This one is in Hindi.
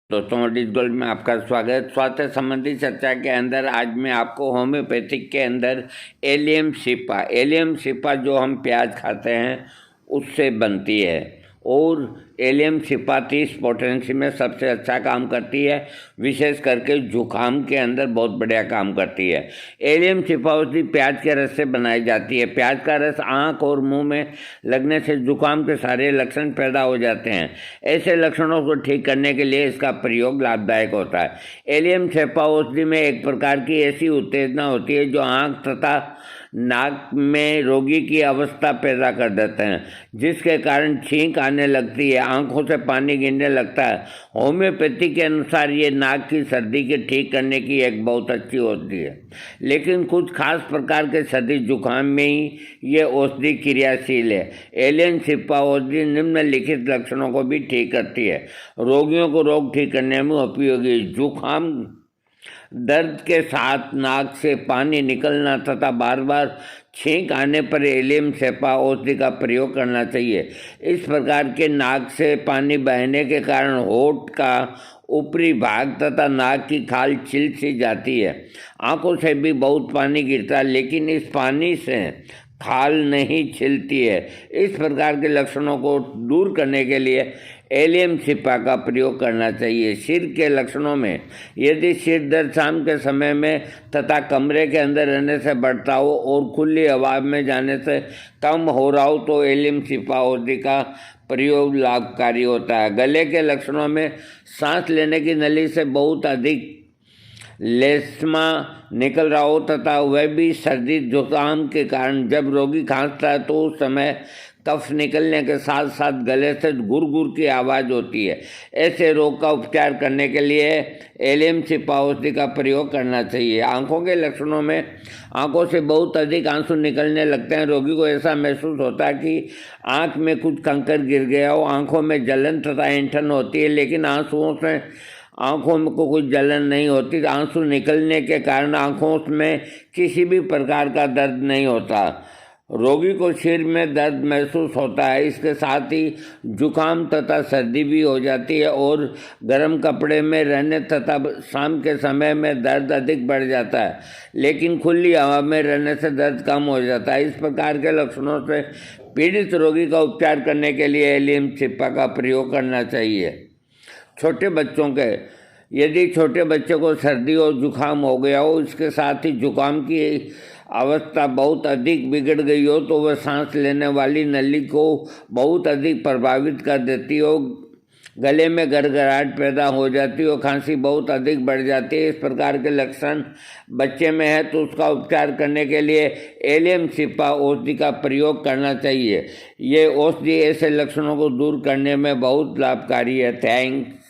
दोस्तों, डिज गोल्ड में आपका स्वागत। स्वास्थ्य संबंधी चर्चा के अंदर आज मैं आपको होम्योपैथिक के अंदर एलियम सिपा जो हम प्याज खाते हैं उससे बनती है और एलियम सिपा 30 पोटेंसी में सबसे अच्छा काम करती है। विशेष करके जुकाम के अंदर बहुत बढ़िया काम करती है। एलियम सिपा औषधि प्याज के रस से बनाई जाती है। प्याज का रस आँख और मुंह में लगने से जुकाम के सारे लक्षण पैदा हो जाते हैं। ऐसे लक्षणों को ठीक करने के लिए इसका प्रयोग लाभदायक होता है। एलियम सिपा औषधि में एक प्रकार की ऐसी उत्तेजना होती है जो आँख तथा नाक में रोगी की अवस्था पैदा कर देते हैं, जिसके कारण छींक आने लगती है, आंखों से पानी गिरने लगता है। होम्योपैथी के अनुसार ये नाक की सर्दी के ठीक करने की एक बहुत अच्छी औषधि है, लेकिन कुछ खास प्रकार के सर्दी जुकाम में ही ये औषधि क्रियाशील है। एलियम सिपा औषधि निम्नलिखित लक्षणों को भी ठीक करती है। रोगियों को रोग ठीक करने में उपयोगी। जुकाम, दर्द के साथ नाक से पानी निकलना तथा बार बार छींक आने पर एलियम सिपा औषधि का प्रयोग करना चाहिए। इस प्रकार के नाक से पानी बहने के कारण होठ का ऊपरी भाग तथा नाक की खाल छिल सी जाती है। आंखों से भी बहुत पानी गिरता है, लेकिन इस पानी से खाल नहीं छिलती है। इस प्रकार के लक्षणों को दूर करने के लिए एलियम सिपा का प्रयोग करना चाहिए। सिर के लक्षणों में यदि सिर दर्द शाम के समय में तथा कमरे के अंदर रहने से बढ़ता हो और खुली हवा में जाने से कम हो रहा हो तो एलियम सिपा औषधि का प्रयोग लाभकारी होता है। गले के लक्षणों में सांस लेने की नली से बहुत अधिक लेस्मा निकल रहा हो तथा वह भी सर्दी जुकाम के कारण जब रोगी खांसता है तो उस समय कफ निकलने के साथ साथ गले से गुर की आवाज़ होती है। ऐसे रोग का उपचार करने के लिए एलियम सिपा औषधि का प्रयोग करना चाहिए। आंखों के लक्षणों में आंखों से बहुत अधिक आंसू निकलने लगते हैं। रोगी को ऐसा महसूस होता है कि आंख में कुछ कंकड़ गिर गया हो। आंखों में जलन तथा ऐंठन होती है, लेकिन आंसुओं से आँखों में को कुछ जलन नहीं होती। आंसू निकलने के कारण आँखों में किसी भी प्रकार का दर्द नहीं होता। रोगी को सिर में दर्द महसूस होता है। इसके साथ ही जुकाम तथा सर्दी भी हो जाती है और गर्म कपड़े में रहने तथा शाम के समय में दर्द अधिक बढ़ जाता है, लेकिन खुली हवा में रहने से दर्द कम हो जाता है। इस प्रकार के लक्षणों से पीड़ित रोगी का उपचार करने के लिए एलियम सिपा का प्रयोग करना चाहिए। छोटे बच्चों के यदि छोटे बच्चे को सर्दी और जुकाम हो गया हो, इसके साथ ही जुकाम की अवस्था बहुत अधिक बिगड़ गई हो तो वह सांस लेने वाली नली को बहुत अधिक प्रभावित कर देती हो, गले में गड़गड़ाहट पैदा हो जाती हो, खांसी बहुत अधिक बढ़ जाती है। इस प्रकार के लक्षण बच्चे में है तो उसका उपचार करने के लिए एलियम सिपा औषधि का प्रयोग करना चाहिए। ये औषधि ऐसे लक्षणों को दूर करने में बहुत लाभकारी है। थैंक्स।